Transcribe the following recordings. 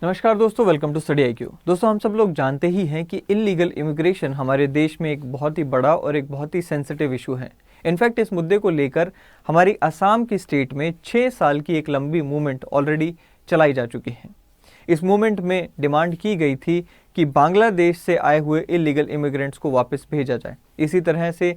नमस्कार दोस्तों, welcome to study IQ। दोस्तों, हम सब लोग जानते ही हैं कि इलीगल इमिग्रेशन हमारे देश में एक बहुत ही बड़ा और एक बहुत ही सेंसिटिव इशू है। इनफैक्ट इस मुद्दे को लेकर हमारी असम की स्टेट में 6 साल की एक लंबी मूवमेंट ऑलरेडी चलाई जा चुकी है। इस मूवमेंट में डिमांड की गई थी कि बांग्लादेश से आए हुए इलीगल इमिग्रेंट्स को वापस भेजा जाए। इसी तरह से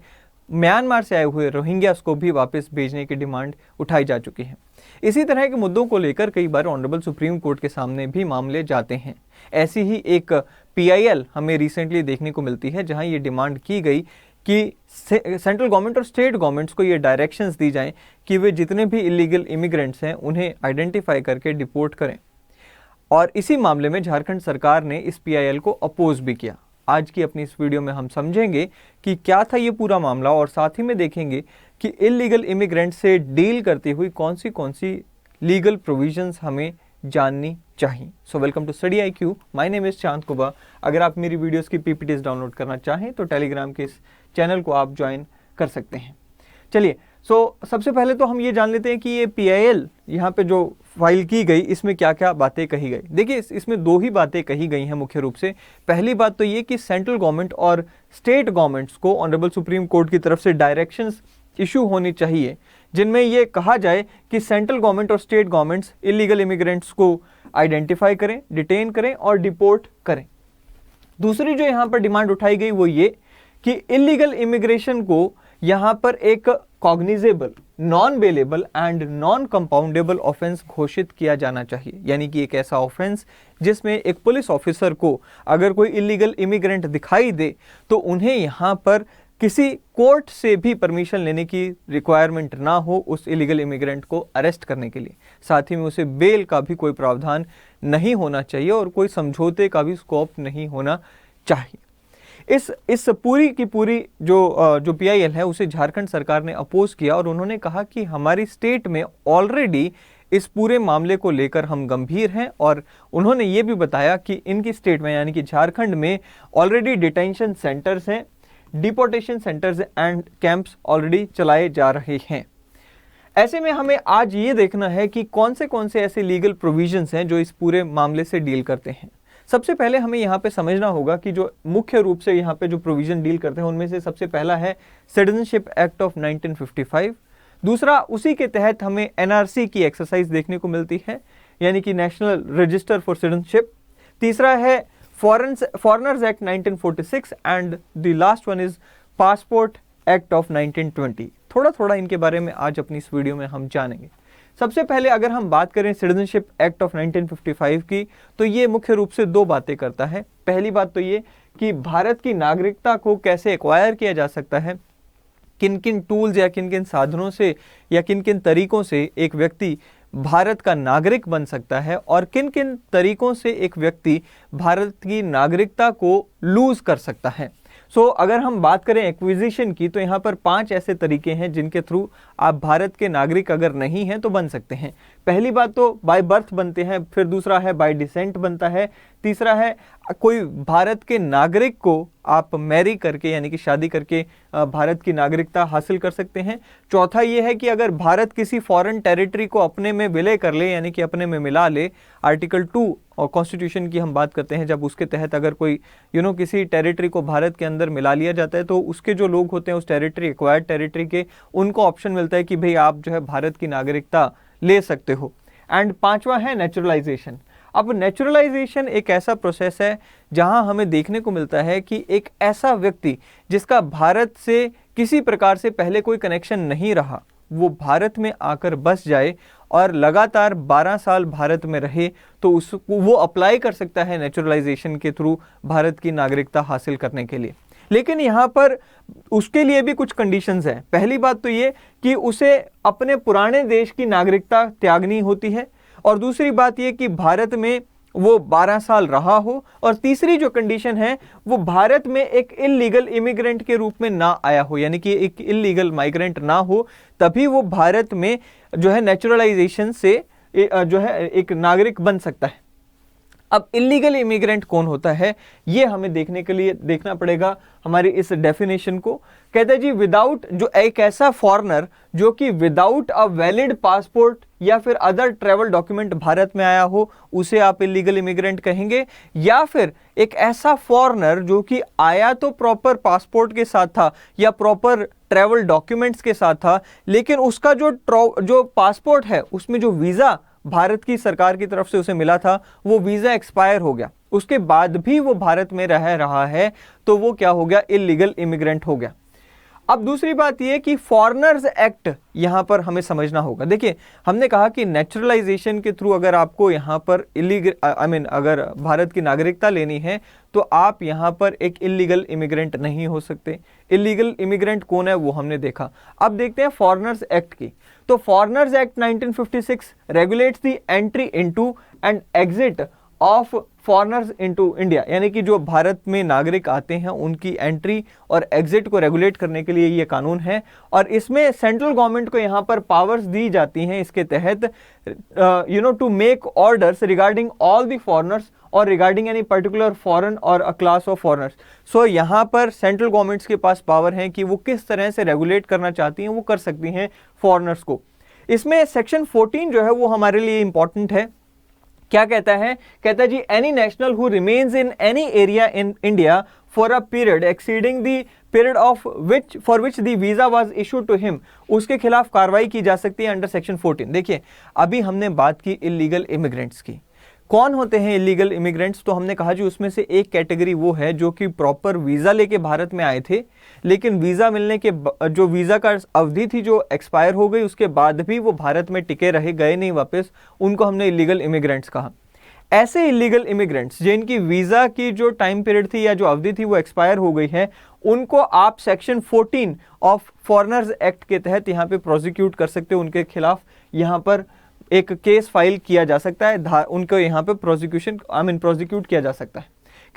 म्यांमार से आए हुए रोहिंग्यास को भी वापस भेजने की डिमांड उठाई जा चुकी है। इसी तरह के मुद्दों को लेकर कई बार ऑनरेबल सुप्रीम कोर्ट के सामने भी मामले जाते हैं। ऐसी ही एक PIL हमें रिसेंटली देखने को मिलती है, जहां ये डिमांड की गई कि सेंट्रल गवर्नमेंट और स्टेट गवर्नमेंट्स को ये डायरेक्शंस दी जाएं कि वे जितने भी इलीगल इमिग्रेंट्स हैं उन्हें आइडेंटिफाई करके डिपोर्ट करें। और इसी मामले में झारखंड सरकार ने इस PIL को अपोज भी किया। आज की अपनी इस वीडियो में हम समझेंगे कि क्या था ये पूरा मामला, और साथ ही में देखेंगे कि इलीगल इमिग्रेंट से डील करती हुई कौन सी लीगल प्रोविजंस हमें जाननी चाहिए। So welcome to study IQ। My name is Chand Kuba. अगर आप मेरी वीडियोस की PPTs डाउनलोड करना चाहें तो टेलीग्राम के इस चैनल को आप ज्वाइन कर सकते हैं। चलिए, सबसे पहले तो हम ये जान लेते हैं कि ये PIL यहाँ पे जो फाइल की गई, इसमें क्या क्या बातें कही गई। देखिए, इसमें दो ही बातें कही गई हैं मुख्य रूप से। पहली बात तो ये कि सेंट्रल गवर्नमेंट और स्टेट गवर्नमेंट्स को ऑनरेबल सुप्रीम कोर्ट की तरफ से डायरेक्शंस इशू होनी चाहिए, जिनमें ये कहा जाए कि सेंट्रल गवर्नमेंट और स्टेट गवर्नमेंट्स इलीगल इमिग्रेंट्स को आइडेंटिफाई करें, डिटेन करें और डिपोर्ट करें। दूसरी जो यहाँ पर डिमांड उठाई गई वो ये कि इलीगल इमिग्रेशन को यहाँ पर एक cognizable, non bailable and non compoundable offence घोषित किया जाना चाहिए। यानी कि एक ऐसा ऑफेंस जिसमें एक पुलिस ऑफिसर को अगर कोई इलीगल इमिग्रेंट दिखाई दे तो उन्हें यहाँ पर किसी कोर्ट से भी परमिशन लेने की रिक्वायरमेंट ना हो उस इलीगल इमिग्रेंट को अरेस्ट करने के लिए। साथ ही में उसे बेल का भी कोई प्रावधान नहीं होना चाहिए और कोई समझौते का भी स्कोप नहीं होना चाहिए। इस पूरी की पूरी जो PIL है उसे झारखंड सरकार ने अपोज किया और उन्होंने कहा कि हमारी स्टेट में ऑलरेडी इस पूरे मामले को लेकर हम गंभीर हैं। और उन्होंने ये भी बताया कि इनकी स्टेट में यानी कि झारखंड में ऑलरेडी डिटेंशन सेंटर्स हैं, deportation centres and camps already चलाए जा रहे हैं। ऐसे में हमें आज ये देखना है कि कौन से ऐसे लीगल प्रोविजंस हैं जो इस पूरे मामले से डील करते हैं। सबसे पहले हमें यहाँ पे समझना होगा कि जो मुख्य रूप से यहाँ पे जो प्रोविजन डील करते हैं उनमें से सबसे पहला है सिटीजनशिप एक्ट ऑफ 1955। दूसरा, उसी के तहत हमें NRC की एक्सरसाइज देखने को मिलती है, यानी कि नेशनल रजिस्टर फॉर सिटीजनशिप। तीसरा है foreigners act 1946 and the last one is passport act of 1920। थोड़ा इनके बारे में आज अपनी इस वीडियो में हम जानेंगे। सबसे पहले अगर हम बात करें सिटीजनशिप एक्ट ऑफ 1955 की, तो ये मुख्य रूप से दो बातें करता है। पहली बात तो ये कि भारत की नागरिकता को कैसे एक्वायर किया जा सकता है, किन किन टूल्स या किन किन साधनों से या किन किन तरीकों से एक व्यक्ति भारत का नागरिक बन सकता है और किन किन तरीकों से एक व्यक्ति भारत की नागरिकता को लूज कर सकता है। अगर हम बात करें एक्विजिशन की, तो यहाँ पर 5 ऐसे तरीके हैं जिनके थ्रू आप भारत के नागरिक अगर नहीं हैं तो बन सकते हैं। पहली बात तो बाय बर्थ बनते हैं, फिर दूसरा है बाय डिसेंट बनता है, तीसरा है कोई भारत के नागरिक को आप मैरी करके यानी कि शादी करके भारत की नागरिकता हासिल कर सकते हैं। चौथा ये है कि अगर भारत किसी फॉरेन टेरिटरी को अपने में विलय कर ले यानी कि अपने में मिला ले, आर्टिकल 2 और कॉन्स्टिट्यूशन की हम बात करते हैं, जब उसके तहत अगर कोई किसी टेरिटरी को भारत के अंदर मिला लिया जाता है तो उसके जो लोग होते हैं उस टेरिटरी, एक्वायर्ड टेरिटरी के, उनको ऑप्शन मिलता है कि भाई आप जो है भारत की नागरिकता ले सकते हो। एंड पांचवा है नेचुरलाइजेशन। अब नेचुरलाइजेशन एक ऐसा प्रोसेस है जहां हमें देखने को मिलता है कि एक ऐसा व्यक्ति जिसका भारत से किसी प्रकार से पहले कोई कनेक्शन नहीं रहा, वो भारत में आकर बस जाए और लगातार 12 साल भारत में रहे, तो वो अप्लाई कर सकता है नेचुरलाइजेशन के थ्रू भारत की नागरिकता हासिल करने के लिए। लेकिन यहाँ पर उसके लिए भी कुछ कंडीशंस हैं। पहली बात तो ये कि उसे अपने पुराने देश की नागरिकता त्यागनी होती है, और दूसरी बात ये कि भारत में वो 12 साल रहा हो, और तीसरी जो कंडीशन है वो भारत में एक इलीगल इमिग्रेंट के रूप में ना आया हो, यानी कि एक इलीगल माइग्रेंट ना हो, तभी वो भारत में जो है नेचुरलाइजेशन से जो है एक नागरिक बन सकता है। अब इलीगल इमिग्रेंट कौन होता है, ये हमें देखने के लिए देखना पड़ेगा हमारी इस डेफिनेशन को। कहते हैं जी विदाउट, जो एक ऐसा फॉरेनर जो कि विदाउट अ वैलिड पासपोर्ट या फिर अदर ट्रैवल डॉक्यूमेंट भारत में आया हो, उसे आप इलीगल इमिग्रेंट कहेंगे। या फिर एक ऐसा फॉरेनर जो कि आया तो प्रॉपर पासपोर्ट के साथ था या प्रॉपर ट्रैवल डॉक्यूमेंट्स के साथ था, लेकिन उसका जो पासपोर्ट है उसमें जो वीजा भारत की सरकार की तरफ से उसे मिला था वो वीजा एक्सपायर हो गया, उसके बाद भी वो भारत में रह रहा है, तो वो क्या हो गया, इलीगल इमिग्रेंट हो गया। अब दूसरी बात ये कि फॉरेनर्स एक्ट यहां पर हमें समझना होगा। देखिए हमने कहा कि नेचुरलाइजेशन के थ्रू अगर आपको यहां पर अगर भारत की नागरिकता लेनी है तो आप यहां पर एक इलीगल इमिग्रेंट नहीं हो सकते। इलीगल इमिग्रेंट कौन है वो हमने देखा। अब देखते हैं फॉरेनर्स एक्ट की। तो foreigners act 1956 regulates the entry into and exit of foreigners into India, यानी कि जो भारत में नागरिक आते हैं उनकी एंट्री और एग्जिट को रेगुलेट करने के लिए ये कानून है। और इसमें सेंट्रल गवर्नमेंट को यहाँ पर पावर्स दी जाती हैं इसके तहत, to make orders regarding all the foreigners और रिगार्डिंग एनी पर्टिकुलर फॉरेन और अ क्लास ऑफ फॉरेनर्स। सो यहाँ पर सेंट्रल गवर्नमेंट्स के पास पावर है कि वो किस तरह से रेगुलेट करना चाहती हैं, वो कर सकती हैं फॉरेनर्स को। इसमें सेक्शन 14 जो है वो हमारे लिए इंपॉर्टेंट है। क्या कहता है, कहता है जी any national who remains in any area in India for a period exceeding the period of which for which the visa was issued to him, उसके खिलाफ कार्रवाई की जा सकती है अंडर सेक्शन 14। देखिए अभी हमने बात की इलीगल इमिग्रेंट्स की। कौन होते हैं इलीगल इमिग्रेंट्स, तो हमने कहा जी उसमें से एक कैटेगरी वो है जो कि प्रॉपर वीजा लेके भारत में आए थे, लेकिन वीजा मिलने के जो वीजा का अवधि थी जो एक्सपायर हो गई, उसके बाद भी वो भारत में टिके रहे, गए नहीं वापस, उनको हमने इलीगल इमिग्रेंट्स कहा। ऐसे इलीगल इमिग्रेंट्स जिनकी वीजा की जो टाइम पीरियड थी या जो अवधि थी वो एक्सपायर हो गई है, उनको आप सेक्शन 14 ऑफ फॉरेनर्स एक्ट के तहत यहाँ पे प्रोसिक्यूट कर सकते हो, उनके खिलाफ यहाँ पर एक केस फाइल किया जा सकता है, उनको यहाँ पे प्रोसिक्यूट किया जा सकता है।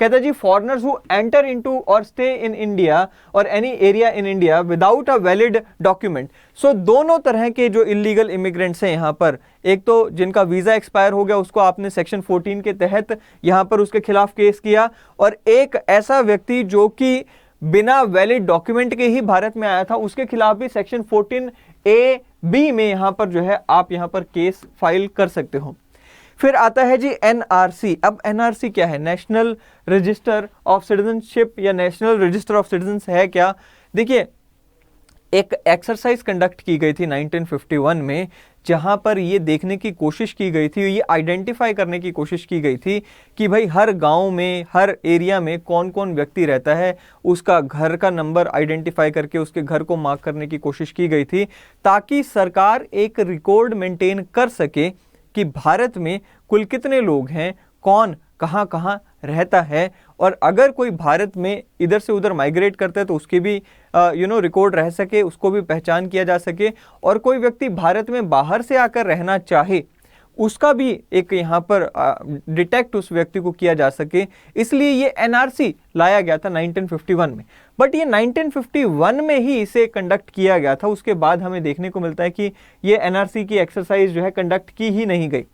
कहता है जी फॉरेनर्स हु एंटर इनटू और स्टे इन इंडिया और any area in India without a valid document. So दोनों तरह के जो इलीगल इमिग्रेंट्स हैं यहाँ पर, एक तो जिनका वीजा एक्सपायर हो गया उसको आपने सेक्शन 14 के तहत यहाँ पर उसके खिलाफ केस किया, और एक ऐसा व्यक्ति जो कि बिना वैलिड डॉक्यूमेंट के ही भारत में आया था उसके खिलाफ भी सेक्शन 14A(b) में यहाँ पर जो है आप यहाँ पर केस फाइल कर सकते हो। फिर आता है जी एनआरसी। अब एनआरसी क्या है, नेशनल रजिस्टर ऑफ सिटीजनशिप या नेशनल रजिस्टर ऑफ सिटीजन्स है क्या। देखिए एक एक्सरसाइज कंडक्ट की गई थी 1951 में, जहां पर ये देखने की कोशिश की गई थी, ये आइडेंटिफाई करने की कोशिश की गई थी कि भाई हर गांव में, हर एरिया में कौन कौन व्यक्ति रहता है, उसका घर का नंबर आइडेंटिफाई करके उसके घर को मार्क करने की कोशिश की गई थी, ताकि सरकार एक रिकॉर्ड मेंटेन कर सके कि भारत में कुल कितने लोग हैं, कौन कहाँ कहाँ रहता है, और अगर कोई भारत में इधर से उधर माइग्रेट करता है तो उसकी भी रिकॉर्ड रह सके, उसको भी पहचान किया जा सके, और कोई व्यक्ति भारत में बाहर से आकर रहना चाहे उसका भी एक यहाँ पर डिटेक्ट उस व्यक्ति को किया जा सके। इसलिए ये एनआरसी लाया गया था 1951 में। बट ये 1951 में ही इसे कंडक्ट किया गया था, उसके बाद हमें देखने को मिलता है कि ये एनआरसी की एक्सरसाइज जो है कंडक्ट की ही नहीं गई।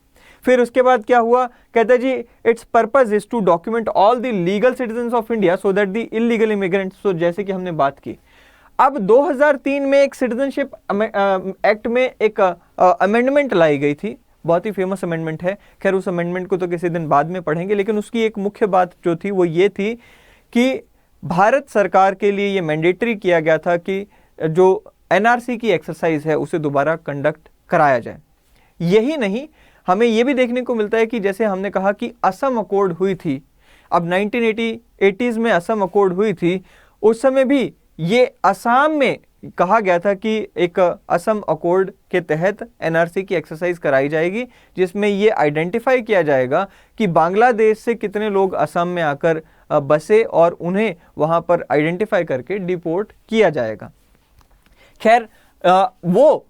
फिर उसके बाद क्या हुआ, कहता है जी its purpose is to document all the legal citizens of India so that the illegal immigrants, तो जैसे कि हमने बात की। अब 2003 में एक सिटीजनशिप एक्ट में एक अमेंडमेंट लाई गई थी, बहुत ही फेमस अमेंडमेंट है। खैर उस अमेंडमेंट को तो किसी दिन बाद में पढ़ेंगे, लेकिन उसकी एक मुख्य बात जो थी वो ये थी कि भारत सरकार के लिए ये मैंडेटरी किया गया था कि जो एनआरसी की एक्सरसाइज है उसे दोबारा कंडक्ट कराया जाए। यही नहीं, हमें यह भी देखने को मिलता है कि जैसे हमने कहा कि असम अकॉर्ड हुई थी, अब 1980s में असम अकॉर्ड हुई थी, उस समय भी ये असम में कहा गया था कि एक असम अकॉर्ड के तहत एनआरसी की एक्सरसाइज कराई जाएगी, जिसमें ये आइडेंटिफाई किया जाएगा कि बांग्लादेश से कितने लोग असम में आकर बसे और उन्हें वहां पर आइडेंटिफाई करके डिपोर्ट किया जाएगा। खैर वो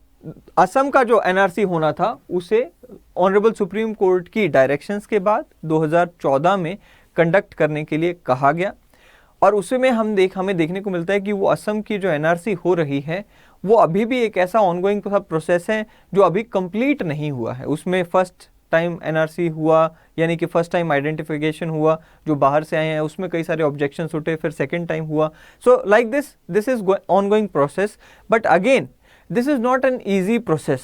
असम का जो एनआरसी होना था उसे ऑनरेबल सुप्रीम कोर्ट की डायरेक्शंस के बाद 2014 में कंडक्ट करने के लिए कहा गया, और उसमें हमें देखने को मिलता है कि वो असम की जो एनआरसी हो रही है वो अभी भी एक ऐसा ऑनगोइंग प्रोसेस है जो अभी कंप्लीट नहीं हुआ है। उसमें फर्स्ट टाइम एनआरसी हुआ, यानी कि फर्स्ट टाइम आइडेंटिफिकेशन हुआ, जो बाहर से आए हैं उसमें कई सारे ऑब्जेक्शंस उठे, फिर सेकंड टाइम हुआ. So like this is ongoing process, but again this is not an easy process.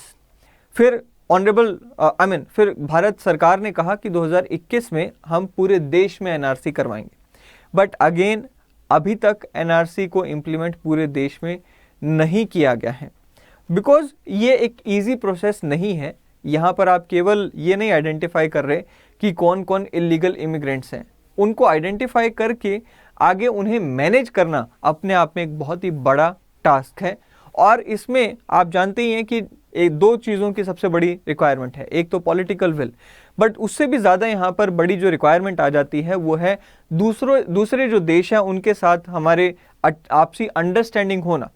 फिर फिर भारत सरकार ने कहा कि 2021 में हम पूरे देश में एनआरसी करवाएंगे, बट अगेन अभी तक एनआरसी को इम्प्लीमेंट पूरे देश में नहीं किया गया है, बिकॉज ये एक इजी प्रोसेस नहीं है. यहाँ पर आप केवल ये नहीं आइडेंटिफाई कर रहे कि कौन कौन इलीगल इमिग्रेंट्स हैं, उनको आइडेंटिफाई करके आगे उन्हें मैनेज करना अपने आप में एक बहुत ही बड़ा टास्क है. और इसमें आप जानते ही हैं कि दो चीज़ों की सबसे बड़ी रिक्वायरमेंट है, एक तो पॉलिटिकल विल, बट उससे भी ज़्यादा यहाँ पर बड़ी जो रिक्वायरमेंट आ जाती है वो है दूसरे जो देश हैं उनके साथ हमारे आपसी अंडरस्टैंडिंग होना.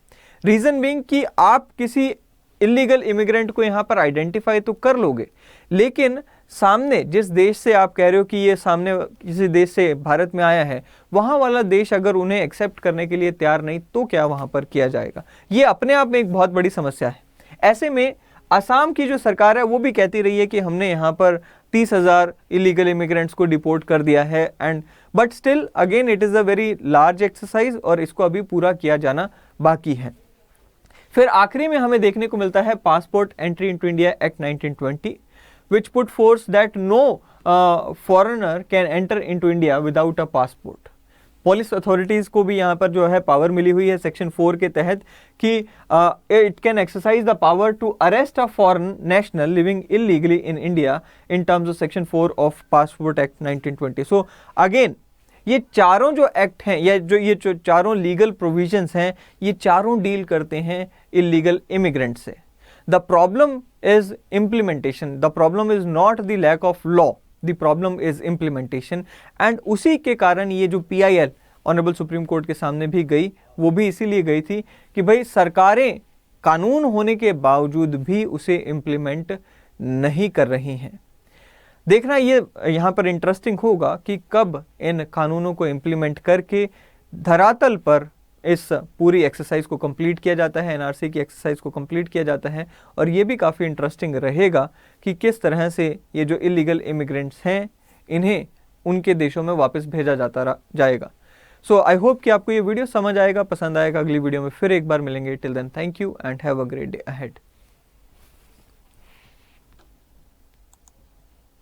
रीज़न बीइंग कि आप किसी इलीगल इमिग्रेंट को यहाँ पर आइडेंटिफाई तो कर लोगे, लेकिन सामने जिस देश से आप कह रहे हो कि ये सामने किसी देश से भारत में आया है, वहाँ वाला देश अगर उन्हें एक्सेप्ट करने के लिए तैयार नहीं तो क्या वहाँ पर किया जाएगा. ये अपने आप में एक बहुत बड़ी समस्या है. ऐसे में असम की जो सरकार है वो भी कहती रही है कि हमने यहाँ पर 30,000 इलीगल इमिग्रेंट्स को डिपोर्ट कर दिया है, and but still again it is a very large exercise और इसको अभी पूरा किया जाना बाकी है. फिर आखिरी में हमें देखने को मिलता है passport entry into India act 1920, which put forth that no foreigner can enter into India without a passport. Police authorities को भी यहाँ पर जो है पावर मिली हुई है सेक्शन 4 के तहत कि it can exercise the power to arrest a foreign national living illegally in India in terms of section 4 of passport act 1920. So again ये चारों जो एक्ट हैं या जो चारों लीगल प्रोविजंस हैं, ये चारों डील करते हैं इलीगल इमिग्रेंट से. The problem is implementation. The problem is not the lack of law. The problem is implementation. And उसी के कारण ये जो PIL ऑनरेबल सुप्रीम कोर्ट के सामने भी गई, वो भी इसीलिए गई थी कि भाई सरकारें कानून होने के बावजूद भी उसे इम्प्लीमेंट नहीं कर रही हैं. देखना ये यहाँ पर इंटरेस्टिंग होगा कि कब इन कानूनों को इम्प्लीमेंट करके धरातल पर इस पूरी एक्सरसाइज को कंप्लीट किया जाता है, एनआरसी की एक्सरसाइज को कंप्लीट किया जाता है. और ये भी काफ़ी इंटरेस्टिंग रहेगा कि किस तरह से ये जो इलीगल इमिग्रेंट्स हैं इन्हें उनके देशों में वापस भेजा जाएगा. सो आई होप कि आपको ये वीडियो समझ आएगा, पसंद आएगा. अगली वीडियो में फिर एक बार मिलेंगे. Till then thank you and have a great day ahead.